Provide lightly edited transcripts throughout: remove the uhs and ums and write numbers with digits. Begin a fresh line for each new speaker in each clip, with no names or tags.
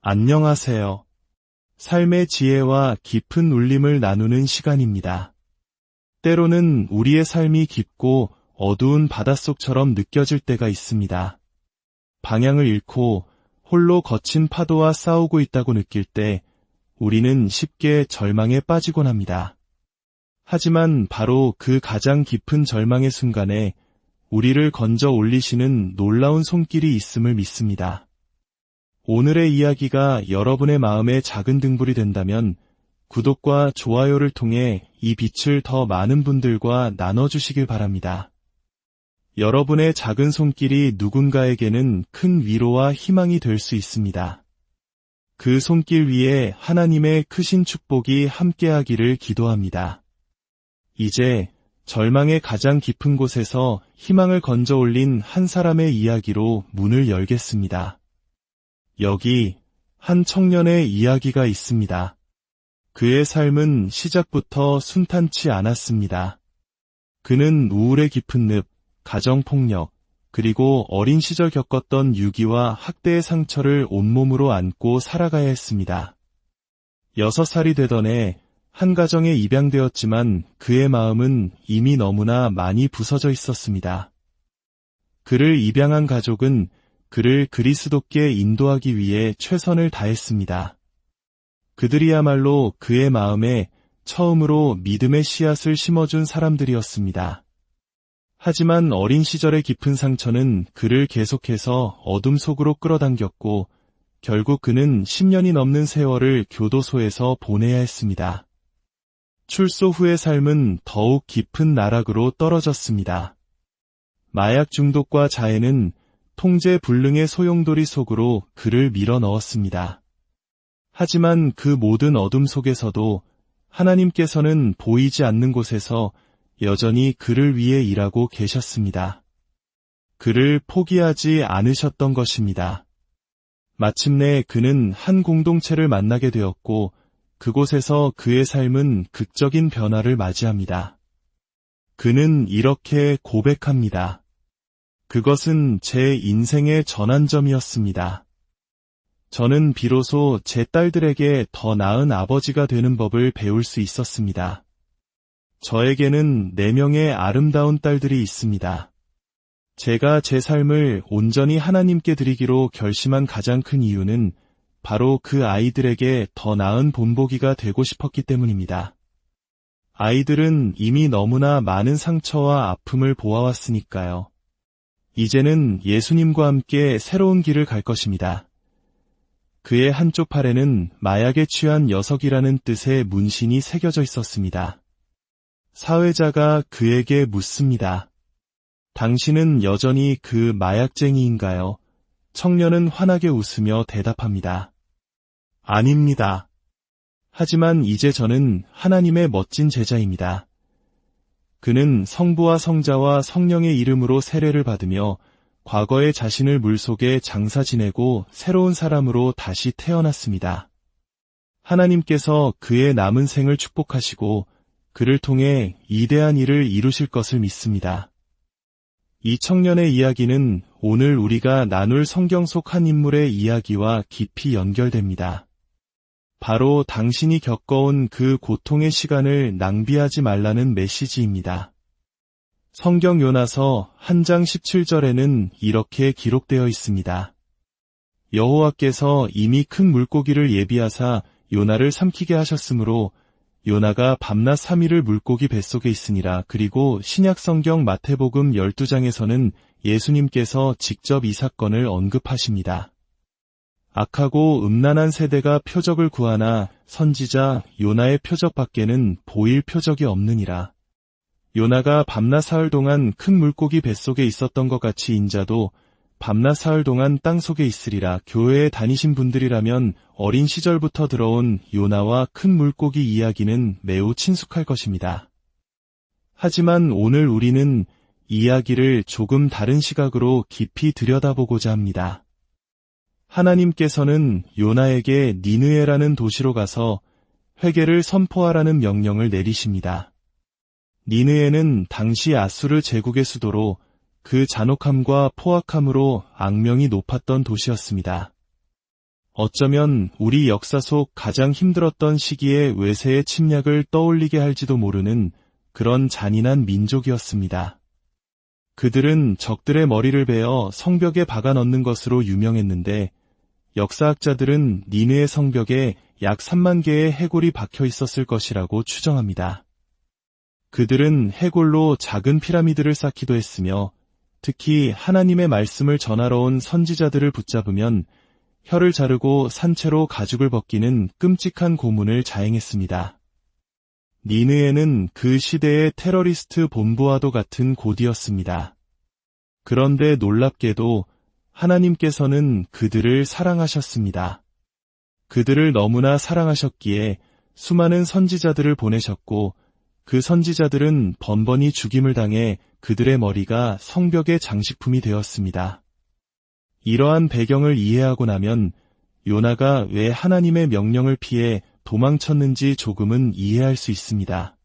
안녕하세요. 삶의 지혜와 깊은 울림을 나누는 시간입니다. 때로는 우리의 삶이 깊고 어두운 바닷속처럼 느껴질 때가 있습니다. 방향을 잃고 홀로 거친 파도와 싸우고 있다고 느낄 때 우리는 쉽게 절망에 빠지곤 합니다. 하지만 바로 그 가장 깊은 절망의 순간에 우리를 건져 올리시는 놀라운 손길이 있음을 믿습니다. 오늘의 이야기가 여러분의 마음에 작은 등불이 된다면 구독과 좋아요를 통해 이 빛을 더 많은 분들과 나눠주시길 바랍니다. 여러분의 작은 손길이 누군가에게는 큰 위로와 희망이 될 수 있습니다. 그 손길 위에 하나님의 크신 축복이 함께하기를 기도합니다. 이제 절망의 가장 깊은 곳에서 희망을 건져 올린 한 사람의 이야기로 문을 열겠습니다. 여기 한 청년의 이야기가 있습니다. 그의 삶은 시작부터 순탄치 않았습니다. 그는 우울의 깊은 늪, 가정폭력, 그리고 어린 시절 겪었던 유기와 학대의 상처를 온몸으로 안고 살아가야 했습니다. 6살이 되던 해 한 가정에 입양되었지만 그의 마음은 이미 너무나 많이 부서져 있었습니다. 그를 입양한 가족은 그를 그리스도께 인도하기 위해 최선을 다했습니다. 그들이야말로 그의 마음에 처음으로 믿음의 씨앗을 심어준 사람들이었습니다. 하지만 어린 시절의 깊은 상처는 그를 계속해서 어둠 속으로 끌어당겼고 결국 그는 10년이 넘는 세월을 교도소에서 보내야 했습니다. 출소 후의 삶은 더욱 깊은 나락으로 떨어졌습니다. 마약 중독과 자해는 통제 불능의 소용돌이 속으로 그를 밀어 넣었습니다. 하지만 그 모든 어둠 속에서도 하나님께서는 보이지 않는 곳에서 여전히 그를 위해 일하고 계셨습니다. 그를 포기하지 않으셨던 것입니다. 마침내 그는 한 공동체를 만나게 되었고 그곳에서 그의 삶은 극적인 변화를 맞이합니다. 그는 이렇게 고백합니다. 그것은 제 인생의 전환점이었습니다. 저는 비로소 제 딸들에게 더 나은 아버지가 되는 법을 배울 수 있었습니다. 저에게는 4명의 아름다운 딸들이 있습니다. 제가 제 삶을 온전히 하나님께 드리기로 결심한 가장 큰 이유는 바로 그 아이들에게 더 나은 본보기가 되고 싶었기 때문입니다. 아이들은 이미 너무나 많은 상처와 아픔을 보아왔으니까요. 이제는 예수님과 함께 새로운 길을 갈 것입니다. 그의 한쪽 팔에는 마약에 취한 녀석이라는 뜻의 문신이 새겨져 있었습니다. 사회자가 그에게 묻습니다. 당신은 여전히 그 마약쟁이인가요? 청년은 환하게 웃으며 대답합니다. 아닙니다. 하지만 이제 저는 하나님의 멋진 제자입니다. 그는 성부와 성자와 성령의 이름으로 세례를 받으며 과거의 자신을 물속에 장사 지내고 새로운 사람으로 다시 태어났습니다. 하나님께서 그의 남은 생을 축복하시고 그를 통해 위대한 일을 이루실 것을 믿습니다. 이 청년의 이야기는 오늘 우리가 나눌 성경 속 한 인물의 이야기와 깊이 연결됩니다. 바로 당신이 겪어온 그 고통의 시간을 낭비하지 말라는 메시지입니다. 성경 요나서 1장 17절에는 이렇게 기록되어 있습니다. 여호와께서 이미 큰 물고기를 예비하사 요나를 삼키게 하셨으므로 요나가 밤낮 3일을 물고기 뱃속에 있으니라. 그리고 신약성경 마태복음 12장에서는 예수님께서 직접 이 사건을 언급하십니다. 악하고 음란한 세대가 표적을 구하나 선지자 요나의 표적 밖에는 보일 표적이 없느니라. 요나가 밤낮 사흘 동안 큰 물고기 뱃속에 있었던 것 같이 인자도 밤낮 사흘 동안 땅속에 있으리라. 교회에 다니신 분들이라면 어린 시절부터 들어온 요나와 큰 물고기 이야기는 매우 친숙할 것입니다. 하지만 오늘 우리는 이야기를 조금 다른 시각으로 깊이 들여다보고자 합니다. 하나님께서는 요나에게 니느웨라는 도시로 가서 회개를 선포하라는 명령을 내리십니다. 니느웨는 당시 아수르 제국의 수도로 그 잔혹함과 포악함으로 악명이 높았던 도시였습니다. 어쩌면 우리 역사 속 가장 힘들었던 시기의 외세의 침략을 떠올리게 할지도 모르는 그런 잔인한 민족이었습니다. 그들은 적들의 머리를 베어 성벽에 박아 넣는 것으로 유명했는데 역사학자들은 니느의 성벽에 약 3만 개의 해골이 박혀 있었을 것이라고 추정합니다. 그들은 해골로 작은 피라미드를 쌓기도 했으며 특히 하나님의 말씀을 전하러 온 선지자들을 붙잡으면 혀를 자르고 산채로 가죽을 벗기는 끔찍한 고문을 자행했습니다. 니느에는 그 시대의 테러리스트 본부와도 같은 곳이었습니다. 그런데 놀랍게도 하나님께서는 그들을 사랑하셨습니다. 그들을 너무나 사랑하셨기에 수많은 선지자들을 보내셨고 그 선지자들은 번번이 죽임을 당해 그들의 머리가 성벽의 장식품이 되었습니다. 이러한 배경을 이해하고 나면 요나가 왜 하나님의 명령을 피해 도망쳤는지 조금은 이해할 수 있습니다.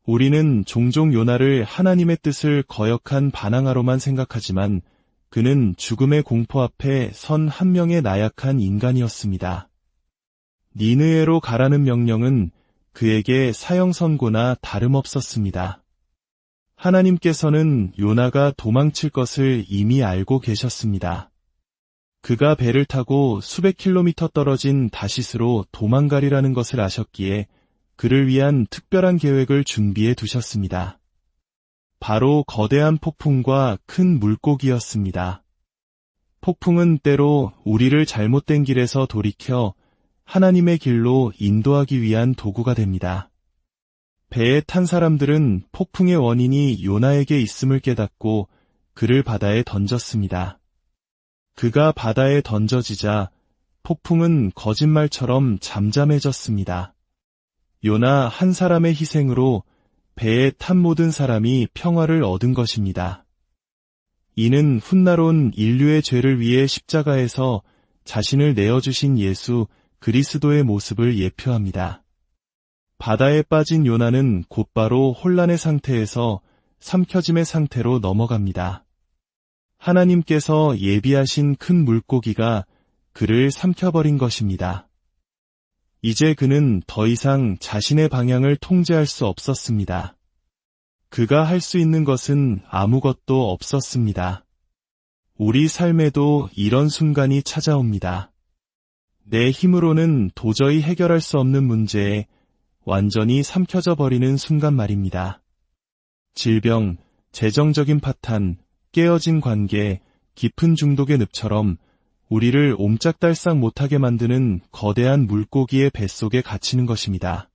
우리는 종종 요나를 하나님의 뜻을 거역한 반항아로만 생각하지만 그는 죽음의 공포 앞에 선 한 명의 나약한 인간이었습니다. 니느에로 가라는 명령은 그에게 사형선고나 다름없었습니다. 하나님께서는 요나가 도망칠 것을 이미 알고 계셨습니다. 그가 배를 타고 수백 킬로미터 떨어진 다시스로 도망가리라는 것을 아셨기에 그를 위한 특별한 계획을 준비해 두셨습니다. 바로 거대한 폭풍과 큰 물고기였습니다. 폭풍은 때로 우리를 잘못된 길에서 돌이켜 하나님의 길로 인도하기 위한 도구가 됩니다. 배에 탄 사람들은 폭풍의 원인이 요나에게 있음을 깨닫고 그를 바다에 던졌습니다. 그가 바다에 던져지자 폭풍은 거짓말처럼 잠잠해졌습니다. 요나 한 사람의 희생으로 배에 탄 모든 사람이 평화를 얻은 것입니다. 이는 훗날 온 인류의 죄를 위해 십자가에서 자신을 내어주신 예수 그리스도의 모습을 예표합니다. 바다에 빠진 요나는 곧바로 혼란의 상태에서 삼켜짐의 상태로 넘어갑니다. 하나님께서 예비하신 큰 물고기가 그를 삼켜버린 것입니다. 이제 그는 더 이상 자신의 방향을 통제할 수 없었습니다. 그가 할 수 있는 것은 아무것도 없었습니다. 우리 삶에도 이런 순간이 찾아옵니다. 내 힘으로는 도저히 해결할 수 없는 문제에 완전히 삼켜져 버리는 순간 말입니다. 질병, 재정적인 파탄, 깨어진 관계, 깊은 중독의 늪처럼 우리를 옴짝달싹 못하게 만드는 거대한 물고기의 뱃속에 갇히는 것입니다.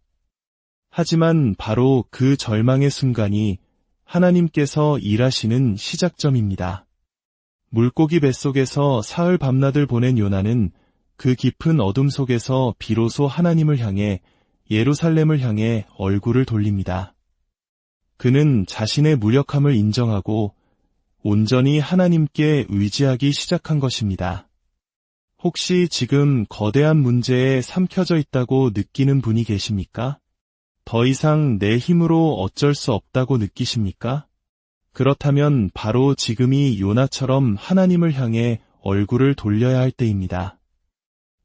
하지만 바로 그 절망의 순간이 하나님께서 일하시는 시작점입니다. 물고기 뱃속에서 사흘 밤낮을 보낸 요나는 그 깊은 어둠 속에서 비로소 하나님을 향해 예루살렘을 향해 얼굴을 돌립니다. 그는 자신의 무력함을 인정하고 온전히 하나님께 의지하기 시작한 것입니다. 혹시 지금 거대한 문제에 삼켜져 있다고 느끼는 분이 계십니까? 더 이상 내 힘으로 어쩔 수 없다고 느끼십니까? 그렇다면 바로 지금이 요나처럼 하나님을 향해 얼굴을 돌려야 할 때입니다.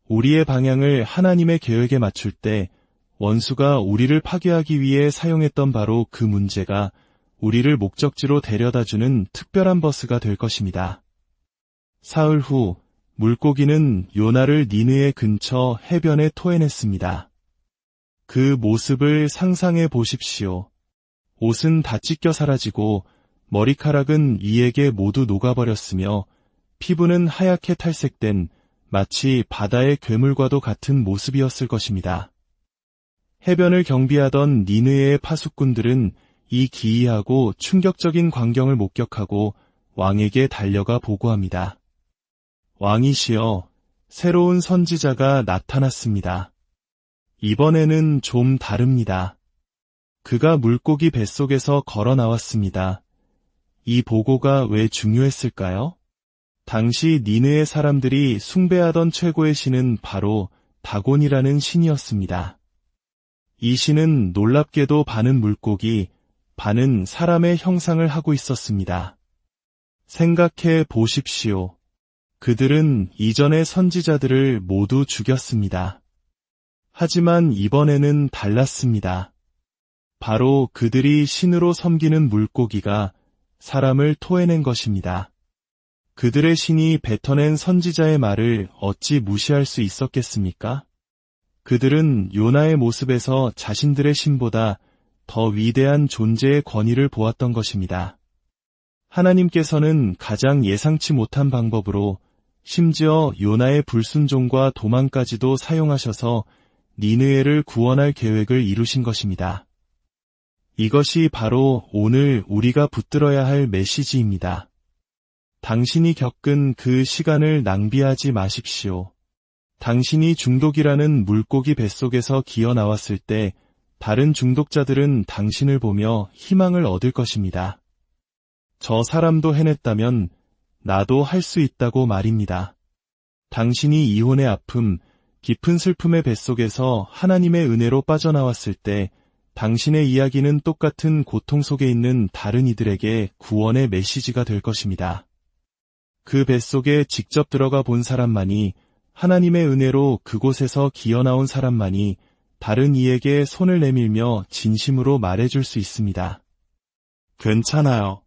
우리의 방향을 하나님의 계획에 맞출 때 원수가 우리를 파괴하기 위해 사용했던 바로 그 문제가 우리를 목적지로 데려다주는 특별한 버스가 될 것입니다. 사흘 후 물고기는 요나를 니느의 근처 해변에 토해냈습니다. 그 모습을 상상해 보십시오. 옷은 다 찢겨 사라지고 머리카락은 위에게 모두 녹아버렸으며 피부는 하얗게 탈색된 마치 바다의 괴물과도 같은 모습이었을 것입니다. 해변을 경비하던 니느의 파수꾼들은 이 기이하고 충격적인 광경을 목격하고 왕에게 달려가 보고합니다. 왕이시여, 새로운 선지자가 나타났습니다. 이번에는 좀 다릅니다. 그가 물고기 뱃속에서 걸어 나왔습니다. 이 보고가 왜 중요했을까요? 당시 니느의 사람들이 숭배하던 최고의 신은 바로 다곤이라는 신이었습니다. 이 신은 놀랍게도 반은 물고기, 반은 사람의 형상을 하고 있었습니다. 생각해 보십시오. 그들은 이전의 선지자들을 모두 죽였습니다. 하지만 이번에는 달랐습니다. 바로 그들이 신으로 섬기는 물고기가 사람을 토해낸 것입니다. 그들의 신이 뱉어낸 선지자의 말을 어찌 무시할 수 있었겠습니까? 그들은 요나의 모습에서 자신들의 신보다 더 위대한 존재의 권위를 보았던 것입니다. 하나님께서는 가장 예상치 못한 방법으로 심지어 요나의 불순종과 도망까지도 사용하셔서 니느웨를 구원할 계획을 이루신 것입니다. 이것이 바로 오늘 우리가 붙들어야 할 메시지입니다. 당신이 겪은 그 시간을 낭비하지 마십시오. 당신이 중독이라는 물고기 뱃속에서 기어 나왔을 때 다른 중독자들은 당신을 보며 희망을 얻을 것입니다. 저 사람도 해냈다면 나도 할 수 있다고 말입니다. 당신이 이혼의 아픔, 깊은 슬픔의 뱃속에서 하나님의 은혜로 빠져나왔을 때 당신의 이야기는 똑같은 고통 속에 있는 다른 이들에게 구원의 메시지가 될 것입니다. 그 뱃속에 직접 들어가 본 사람만이, 하나님의 은혜로 그곳에서 기어나온 사람만이 다른 이에게 손을 내밀며 진심으로 말해줄 수 있습니다. 괜찮아요.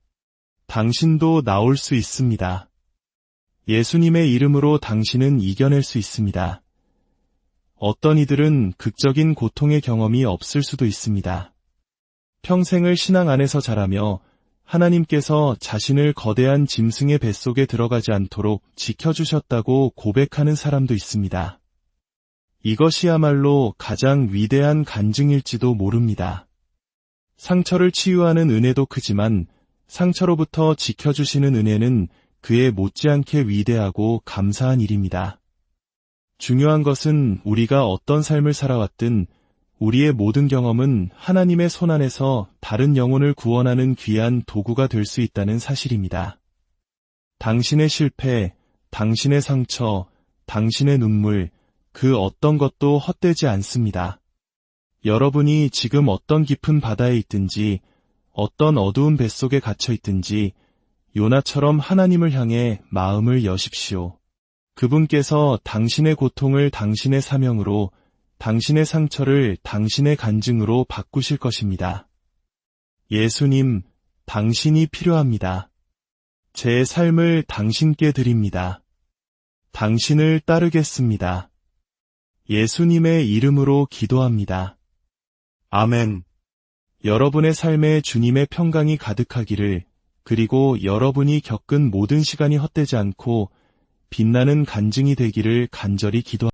당신도 나올 수 있습니다. 예수님의 이름으로 당신은 이겨낼 수 있습니다. 어떤 이들은 극적인 고통의 경험이 없을 수도 있습니다. 평생을 신앙 안에서 자라며 하나님께서 자신을 거대한 짐승의 뱃속에 들어가지 않도록 지켜주셨다고 고백하는 사람도 있습니다. 이것이야말로 가장 위대한 간증일지도 모릅니다. 상처를 치유하는 은혜도 크지만 상처로부터 지켜주시는 은혜는 그에 못지않게 위대하고 감사한 일입니다. 중요한 것은 우리가 어떤 삶을 살아왔든 우리의 모든 경험은 하나님의 손안에서 다른 영혼을 구원하는 귀한 도구가 될 수 있다는 사실입니다. 당신의 실패, 당신의 상처, 당신의 눈물, 그 어떤 것도 헛되지 않습니다. 여러분이 지금 어떤 깊은 바다에 있든지, 어떤 어두운 뱃속에 갇혀 있든지, 요나처럼 하나님을 향해 마음을 여십시오. 그분께서 당신의 고통을 당신의 사명으로, 당신의 상처를 당신의 간증으로 바꾸실 것입니다. 예수님, 당신이 필요합니다. 제 삶을 당신께 드립니다. 당신을 따르겠습니다. 예수님의 이름으로 기도합니다. 아멘. 여러분의 삶에 주님의 평강이 가득하기를, 그리고 여러분이 겪은 모든 시간이 헛되지 않고 빛나는 간증이 되기를 간절히 기도합니다.